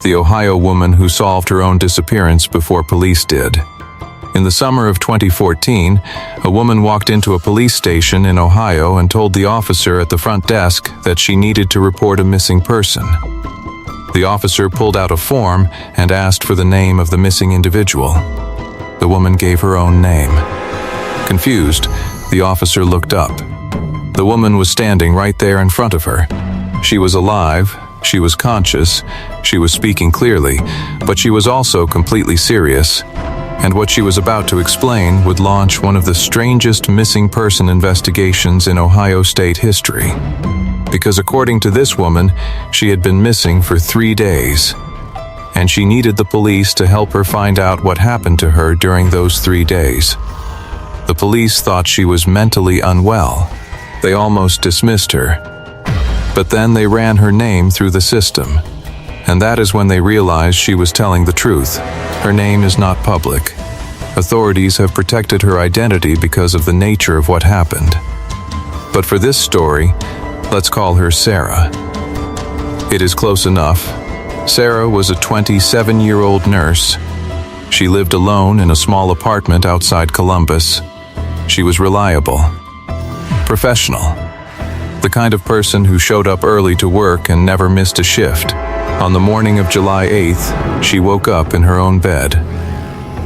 the Ohio woman who solved her own disappearance before police did. In the summer of 2014, a woman walked into a police station in Ohio and told the officer at the front desk that she needed to report a missing person. The officer pulled out a form and asked for the name of the missing individual. The woman gave her own name. Confused, the officer looked up. The woman was standing right there in front of her. She was alive, she was conscious, she was speaking clearly, but she was also completely serious. And what she was about to explain would launch one of the strangest missing person investigations in Ohio state history. Because according to this woman, she had been missing for 3 days. And she needed the police to help her find out what happened to her during those 3 days. The police thought she was mentally unwell. They almost dismissed her. But then they ran her name through the system. And that is when they realized she was telling the truth. Her name is not public. Authorities have protected her identity because of the nature of what happened. But for this story, let's call her Sarah. It is close enough. Sarah was a 27-year-old nurse. She lived alone in a small apartment outside Columbus. She was reliable, professional, the kind of person who showed up early to work and never missed a shift. On the morning of July 8th, she woke up in her own bed.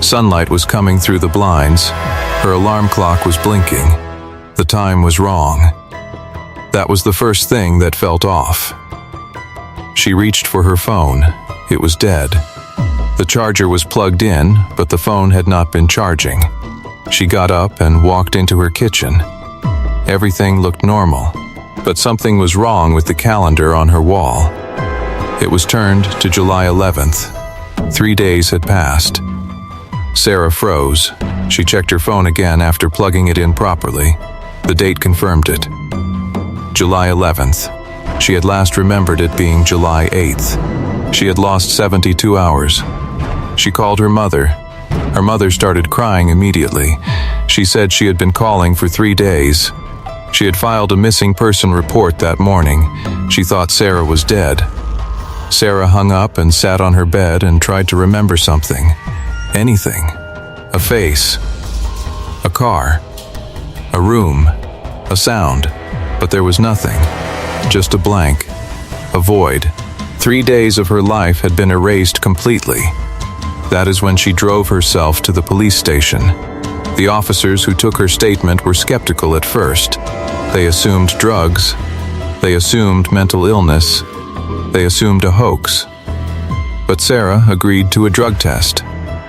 Sunlight was coming through the blinds. Her alarm clock was blinking. The time was wrong. That was the first thing that felt off. She reached for her phone. It was dead. The charger was plugged in, but the phone had not been charging. She got up and walked into her kitchen. Everything looked normal, but something was wrong with the calendar on her wall. It was turned to July 11th. 3 days had passed. Sarah froze. She checked her phone again after plugging it in properly. The date confirmed it. July 11th. She had last remembered it being July 8th. She had lost 72 hours. She called her mother. Her mother started crying immediately. She said she had been calling for 3 days. She had filed a missing person report that morning. She thought Sarah was dead. Sarah hung up and sat on her bed and tried to remember something. Anything. A face. A car. A room. A sound. But there was nothing. Just a blank. A void. 3 days of her life had been erased completely. That is when she drove herself to the police station. The officers who took her statement were skeptical at first. They assumed drugs. They assumed mental illness. They assumed a hoax. But Sarah agreed to a drug test.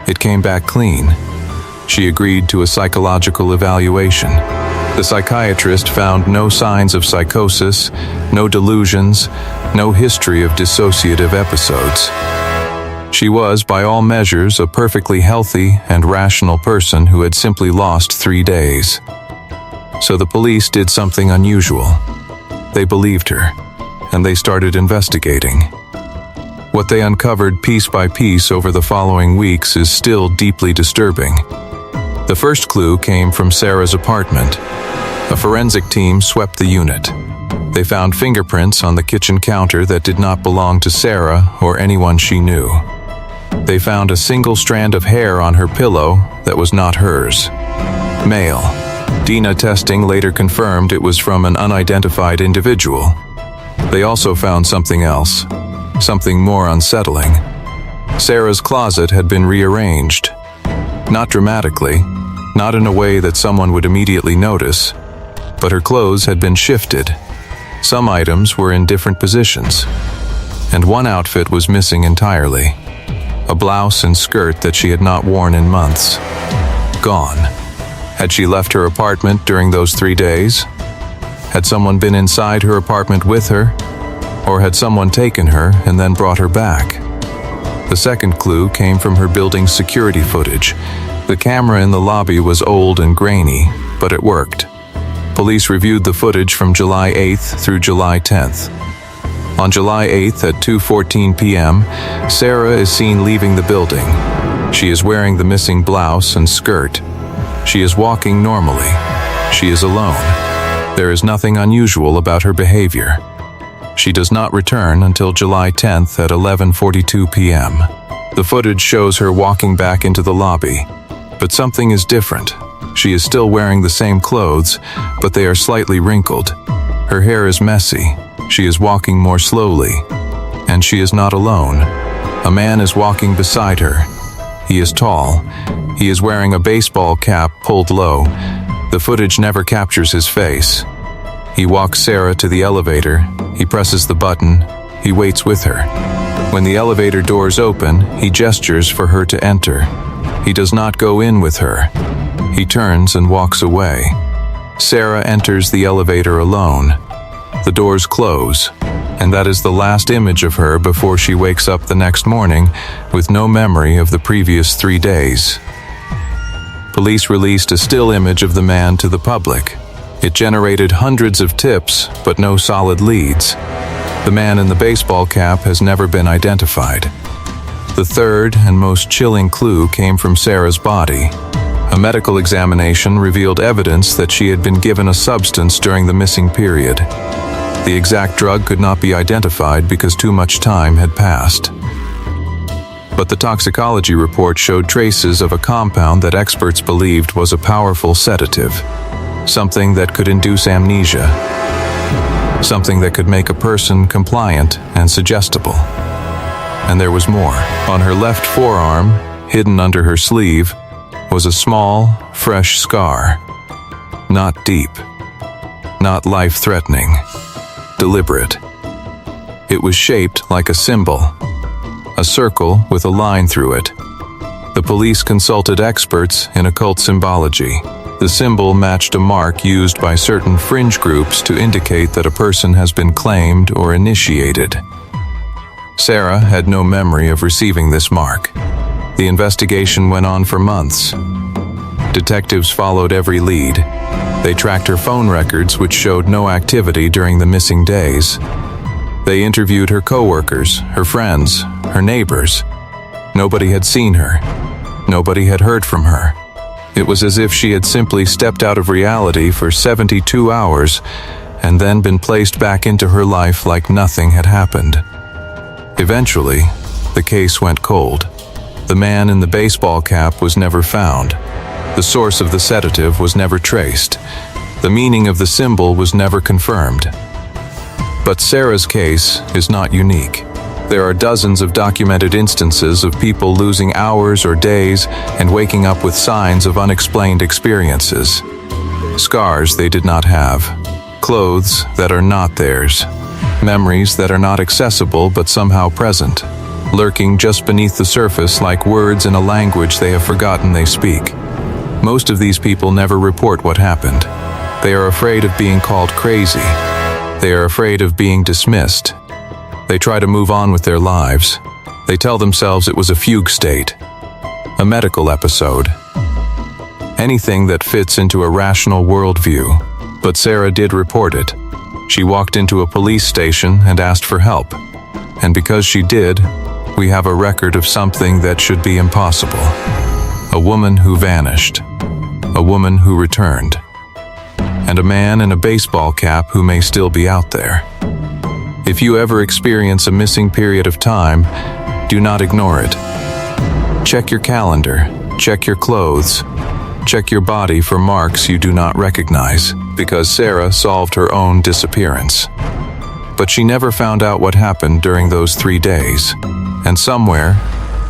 It came back clean. She agreed to a psychological evaluation. The psychiatrist found no signs of psychosis, no delusions, no history of dissociative episodes. She was, by all measures, a perfectly healthy and rational person who had simply lost 3 days. So the police did something unusual. They believed her, and they started investigating. What they uncovered piece by piece over the following weeks is still deeply disturbing. The first clue came from Sarah's apartment. A forensic team swept the unit. They found fingerprints on the kitchen counter that did not belong to Sarah or anyone she knew. They found a single strand of hair on her pillow that was not hers. Male. DNA testing later confirmed it was from an unidentified individual. They also found something else, something more unsettling. Sarah's closet had been rearranged. Not dramatically, not in a way that someone would immediately notice, but her clothes had been shifted. Some items were in different positions, and one outfit was missing entirely. A blouse and skirt that she had not worn in months. Gone. Had she left her apartment during those 3 days? Had someone been inside her apartment with her? Or had someone taken her and then brought her back? The second clue came from her building's security footage. The camera in the lobby was old and grainy, but it worked. Police reviewed the footage from July 8th through July 10th. On July 8th at 2:14 p.m., Sarah is seen leaving the building. She is wearing the missing blouse and skirt. She is walking normally. She is alone. There is nothing unusual about her behavior. She does not return until July 10th at 11:42 p.m. The footage shows her walking back into the lobby, but something is different. She is still wearing the same clothes, but they are slightly wrinkled. Her hair is messy. She is walking more slowly, and she is not alone. A man is walking beside her. He is tall. He is wearing a baseball cap pulled low. The footage never captures his face. He walks Sarah to the elevator. He presses the button. He waits with her. When the elevator doors open, he gestures for her to enter. He does not go in with her. He turns and walks away. Sarah enters the elevator alone. The doors close, and that is the last image of her before she wakes up the next morning with no memory of the previous 3 days. Police released a still image of the man to the public. It generated hundreds of tips, but no solid leads. The man in the baseball cap has never been identified. The third and most chilling clue came from Sarah's body. A medical examination revealed evidence that she had been given a substance during the missing period. The exact drug could not be identified because too much time had passed. But the toxicology report showed traces of a compound that experts believed was a powerful sedative, something that could induce amnesia, something that could make a person compliant and suggestible. And there was more. On her left forearm, hidden under her sleeve, was a small, fresh scar. Not deep, not life-threatening, deliberate. It was shaped like a symbol, a circle with a line through it. The police consulted experts in occult symbology. The symbol matched a mark used by certain fringe groups to indicate that a person has been claimed or initiated. Sarah had no memory of receiving this mark. The investigation went on for months. Detectives followed every lead. They tracked her phone records, which showed no activity during the missing days. They interviewed her coworkers, her friends, her neighbors. Nobody had seen her. Nobody had heard from her. It was as if she had simply stepped out of reality for 72 hours and then been placed back into her life like nothing had happened. Eventually, the case went cold. The man in the baseball cap was never found. The source of the sedative was never traced. The meaning of the symbol was never confirmed. But Sarah's case is not unique. There are dozens of documented instances of people losing hours or days and waking up with signs of unexplained experiences. Scars they did not have, clothes that are not theirs, memories that are not accessible but somehow present, lurking just beneath the surface like words in a language they have forgotten they speak. Most of these people never report what happened. They are afraid of being called crazy. They are afraid of being dismissed. They try to move on with their lives. They tell themselves it was a fugue state, a medical episode, anything that fits into a rational worldview. But Sarah did report it. She walked into a police station and asked for help. And because she did, we have a record of something that should be impossible. A woman who vanished. A woman who returned. And a man in a baseball cap who may still be out there. If you ever experience a missing period of time, do not ignore it. Check your calendar, check your clothes, check your body for marks you do not recognize, because Sarah solved her own disappearance. But she never found out what happened during those 3 days. And somewhere,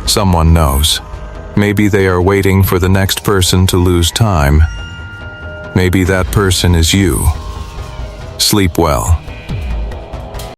someone knows. Maybe they are waiting for the next person to lose time. Maybe that person is you. Sleep well.